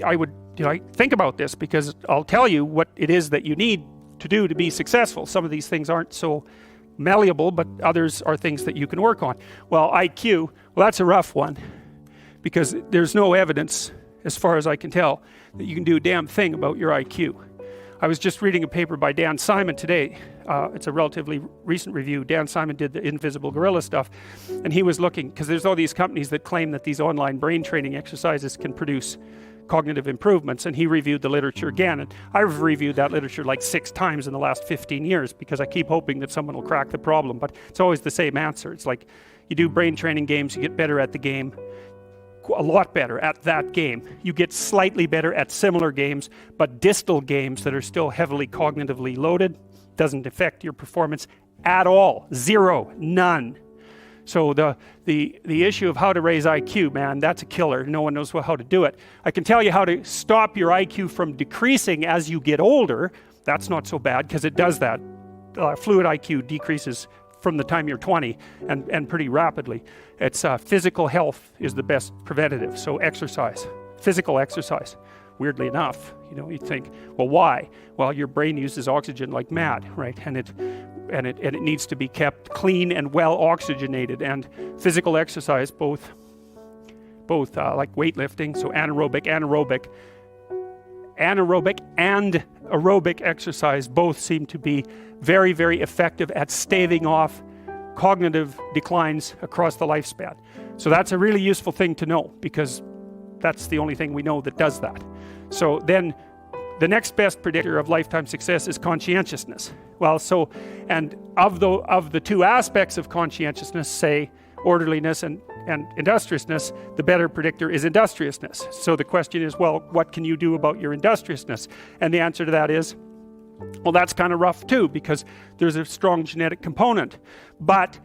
I would think about this, because I'll tell you what it is that you need to do to be successful. Some of these things aren't so malleable, but others are things that you can work on. Well, IQ, well, that's a rough one, because there's no evidence, as far as I can tell, that you can do a damn thing about your IQ. I was just reading a paper by Dan Simon today. It's a relatively recent review. Dan Simon did the invisible gorilla stuff, and he was looking, because there's all these companies that claim that these online brain training exercises can produce cognitive improvements, and he reviewed the literature again, and I've reviewed that literature like 6 times in the last 15 years, because I keep hoping that someone will crack the problem, but it's always the same answer. It's like, you do brain training games, you get better at the game, a lot better at that game. You get slightly better at similar games, but distal games that are still heavily cognitively loaded doesn't affect your performance at all. Zero, none. So the issue of how to raise IQ, man, that's a killer. No one knows how to do it. I can tell you how to stop your IQ from decreasing as you get older. That's not so bad, because it does that. Fluid IQ decreases from the time you're 20 and pretty rapidly. It's physical health is the best preventative. So exercise, physical exercise. Weirdly enough, you think, well, why? Well, your brain uses oxygen like mad, right? And it needs to be kept clean and well oxygenated. And physical exercise, both like weightlifting, so anaerobic and aerobic exercise, both seem to be very, very effective at staving off cognitive declines across the lifespan. So that's a really useful thing to know, because that's the only thing we know that does that. So then the next best predictor of lifetime success is conscientiousness. Well, so, and of the 2 aspects of conscientiousness, say orderliness and industriousness, the better predictor is industriousness. So the question is, well, what can you do about your industriousness? And the answer to that is, well, that's kind of rough too, because there's a strong genetic component. But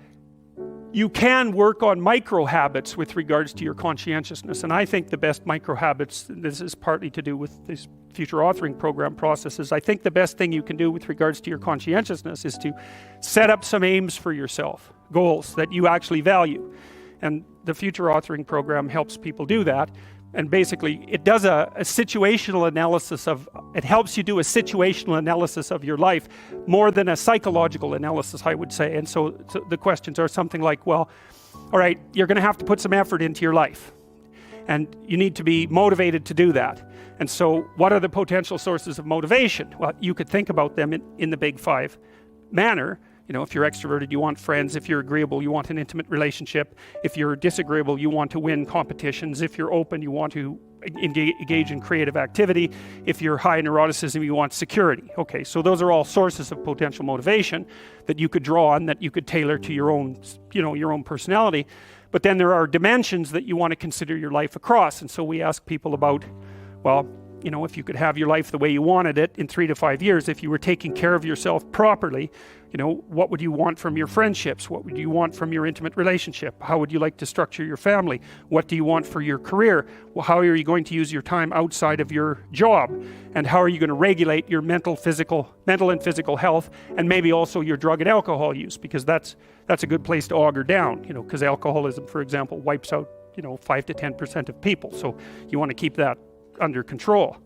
you can work on micro habits with regards to your conscientiousness. And I think the best micro habits, this is partly to do with this future authoring program processes, I think the best thing you can do with regards to your conscientiousness is to set up some aims for yourself, goals that you actually value. And the future authoring program helps people do that. And basically, it does a situational analysis it helps you do a situational analysis of your life more than a psychological analysis, I would say. And so the questions are something like, well, all right, you're going to have to put some effort into your life, and you need to be motivated to do that. And so what are the potential sources of motivation? Well, you could think about them in the big 5 manner. If you're extroverted, you want friends. If you're agreeable, you want an intimate relationship. If you're disagreeable, you want to win competitions. If you're open, you want to engage in creative activity. If you're high in neuroticism, you want security. Okay, so those are all sources of potential motivation that you could draw on, that you could tailor to your own, your own personality. But then there are dimensions that you want to consider your life across. And so we ask people about, well, if you could have your life the way you wanted it in 3 to 5 years, if you were taking care of yourself properly, what would you want from your friendships? What would you want from your intimate relationship? How would you like to structure your family? What do you want for your career? Well, how are you going to use your time outside of your job? And how are you going to regulate your mental and physical health, and maybe also your drug and alcohol use? Because that's a good place to auger down, because alcoholism, for example, wipes out, 5 to 10% of people. So you want to keep that under control.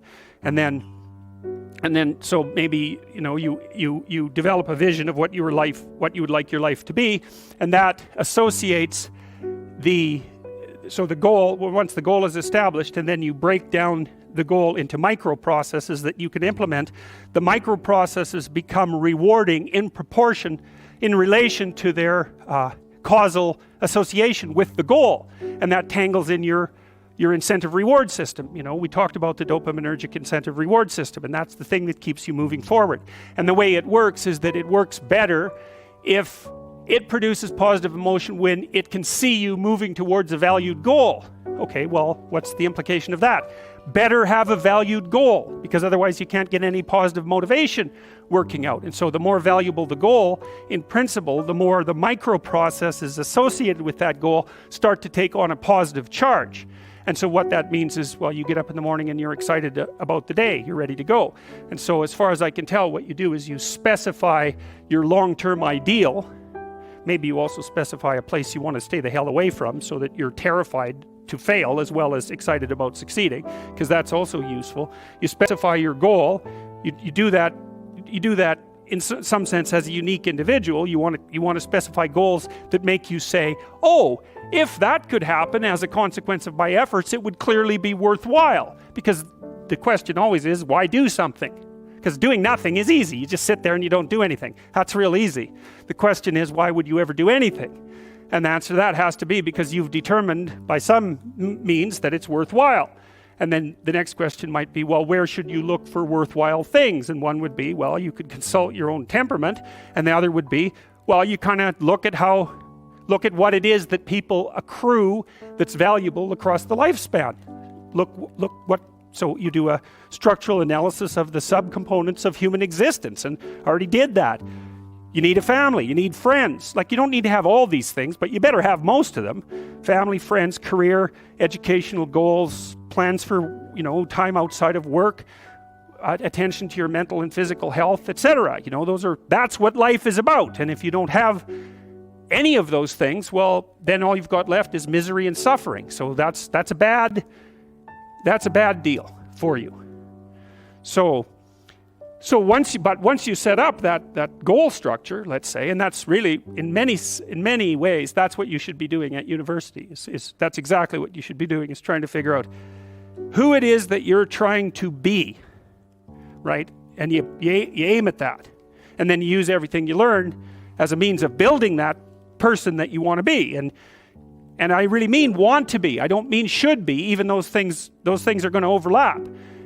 And then so maybe you develop a vision of what you would like your life to be, and that associates the goal. Once the goal is established, and then you break down the goal into micro processes that you can implement. The micro processes become rewarding in proportion, in relation to their causal association with the goal, and that tangles in your incentive reward system. We talked about the dopaminergic incentive reward system, and that's the thing that keeps you moving forward. And the way it works is that it works better if it produces positive emotion when it can see you moving towards a valued goal. Okay, well, what's the implication of that? Better have a valued goal, because otherwise you can't get any positive motivation working out. And so the more valuable the goal, in principle, the more the micro processes associated with that goal start to take on a positive charge. And so what that means is, well, you get up in the morning and you're excited about the day, you're ready to go. And so as far as I can tell, what you do is you specify your long-term ideal. Maybe you also specify a place you want to stay the hell away from, so that you're terrified to fail as well as excited about succeeding, because that's also useful. You specify your goal. You do that in some sense as a unique individual. You want to specify goals that make you say, oh, if that could happen as a consequence of my efforts, it would clearly be worthwhile. Because the question always is, why do something? Because doing nothing is easy. You just sit there and you don't do anything. That's real easy. The question is, why would you ever do anything? And the answer to that has to be because you've determined by some means that it's worthwhile. And then the next question might be, well, where should you look for worthwhile things? And one would be, well, you could consult your own temperament. And the other would be, well, you kind of look at what it is that people accrue that's valuable across the lifespan. So you do a structural analysis of the subcomponents of human existence, and I already did that. You need a family, you need friends. Like, you don't need to have all these things, but you better have most of them. Family, friends, career, educational goals, plans for, time outside of work, attention to your mental and physical health, etc. That's what life is about. And if you don't have any of those things, well, then all you've got left is misery and suffering. So that's a bad deal for you. So once you set up that goal structure, let's say, and that's really in many ways that's what you should be doing at university. That's exactly what you should be doing, is trying to figure out who it is that you're trying to be, right? And you aim at that, and then you use everything you learn as a means of building that person that you want to be. And I really mean want to be. I don't mean should be, even those things are going to overlap.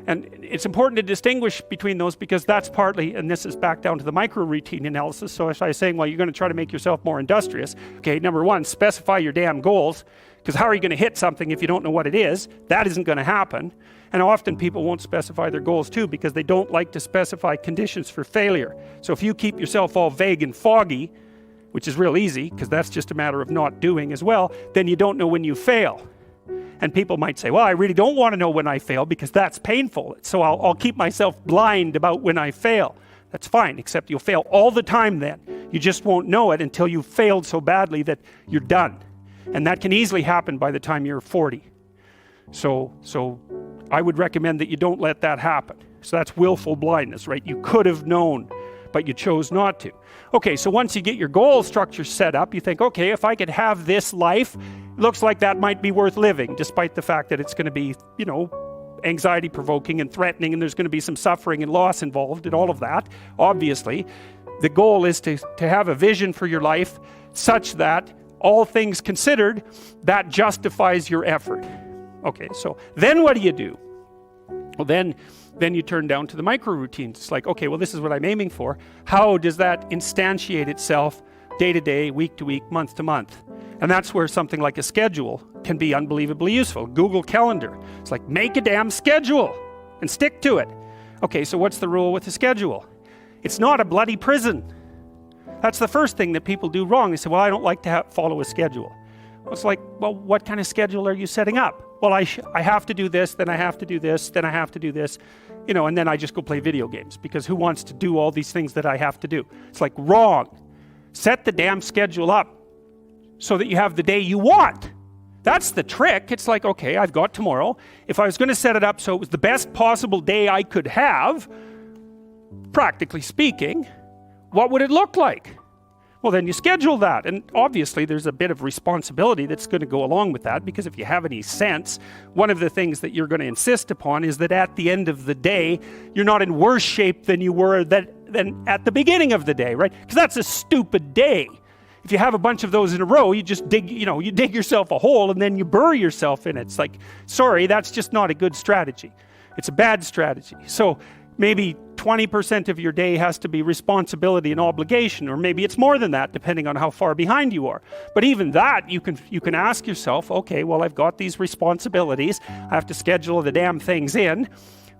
And it's important to distinguish between those, because that's partly, and this is back down to the micro-routine analysis. So if I was saying, well, you're going to try to make yourself more industrious. Okay, number one, specify your damn goals, because how are you going to hit something if you don't know what it is? That isn't going to happen. And often people won't specify their goals too, because they don't like to specify conditions for failure. So if you keep yourself all vague and foggy, which is real easy, because that's just a matter of not doing as well, then you don't know when you fail. And people might say, well, I really don't want to know when I fail because that's painful. So I'll keep myself blind about when I fail. That's fine, except you'll fail all the time then. You just won't know it until you've failed so badly that you're done. And that can easily happen by the time you're 40. So I would recommend that you don't let that happen. So that's willful blindness, right? You could have known, but you chose not to. Okay, so once you get your goal structure set up, you think, okay, if I could have this life, it looks like that might be worth living, despite the fact that it's going to be, anxiety provoking and threatening, and there's going to be some suffering and loss involved and all of that. Obviously, the goal is to have a vision for your life such that, all things considered, that justifies your effort. Okay, so then what do? Well, then you turn down to the micro routines. It's like, okay, well, this is what I'm aiming for. How does that instantiate itself day to day, week to week, month to month? And that's where something like a schedule can be unbelievably useful. Google Calendar. It's like, make a damn schedule and stick to it. Okay, so what's the rule with the schedule? It's not a bloody prison. That's the first thing that people do wrong. They say, well, I don't like to follow a schedule. Well, it's like, well, what kind of schedule are you setting up? Well, I have to do this, then I have to do this, then I have to do this, and then I just go play video games, because who wants to do all these things that I have to do? It's like, wrong. Set the damn schedule up so that you have the day you want. That's the trick. It's like, okay, I've got tomorrow. If I was going to set it up so it was the best possible day I could have, practically speaking, what would it look like? Well, then you schedule that. And obviously there's a bit of responsibility that's going to go along with that, because if you have any sense, one of the things that you're going to insist upon is that at the end of the day, you're not in worse shape than you were than at the beginning of the day, right? Because that's a stupid day. If you have a bunch of those in a row, you just dig yourself a hole and then you bury yourself in it. It's like, sorry, that's just not a good strategy. It's a bad strategy. So maybe 20% of your day has to be responsibility and obligation, or maybe it's more than that, depending on how far behind you are. But even that, you can ask yourself, okay, well, I've got these responsibilities. I have to schedule the damn things in.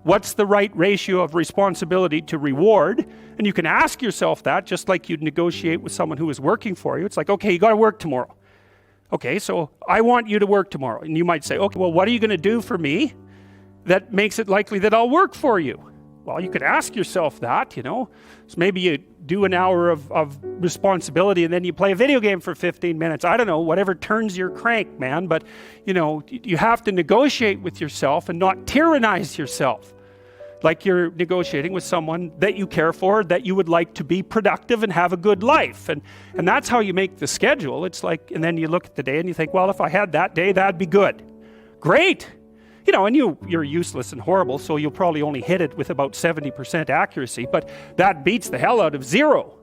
What's the right ratio of responsibility to reward? And you can ask yourself that, just like you'd negotiate with someone who is working for you. It's like, okay, you got to work tomorrow. Okay, so I want you to work tomorrow. And you might say, okay, well, what are you going to do for me that makes it likely that I'll work for you? Well, you could ask yourself that, you know. So maybe you do an hour of responsibility and then you play a video game for 15 minutes. I don't know, whatever turns your crank, man. But, you know, you have to negotiate with yourself and not tyrannize yourself. Like you're negotiating with someone that you care for, that you would like to be productive and have a good life. And that's how you make the schedule. It's like, and then you look at the day and you think, well, if I had that day, that'd be good. Great. You know, and you're useless and horrible, so you'll probably only hit it with about 70% accuracy, but that beats the hell out of 0,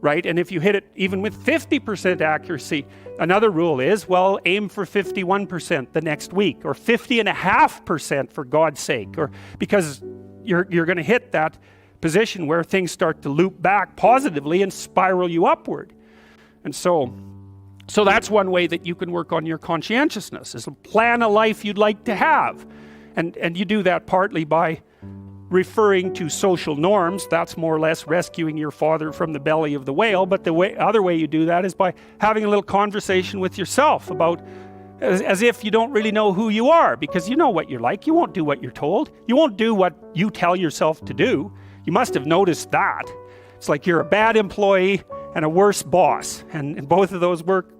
right? And if you hit it even with 50% accuracy, another rule is, well, aim for 51% the next week, or 50.5% for God's sake, or because you're going to hit that position where things start to loop back positively and spiral you upward. And so that's one way that you can work on your conscientiousness, is to plan a life you'd like to have. And you do that partly by referring to social norms. That's more or less rescuing your father from the belly of the whale. But the other way you do that is by having a little conversation with yourself about, as if you don't really know who you are, because you know what you're like. You won't do what you're told. You won't do what you tell yourself to do. You must have noticed that. It's like you're a bad employee and a worse boss. And both of those work,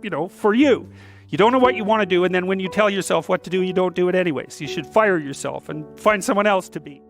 you know, for you. You don't know what you want to do, and then when you tell yourself what to do, you don't do it anyways. You should fire yourself and find someone else to be.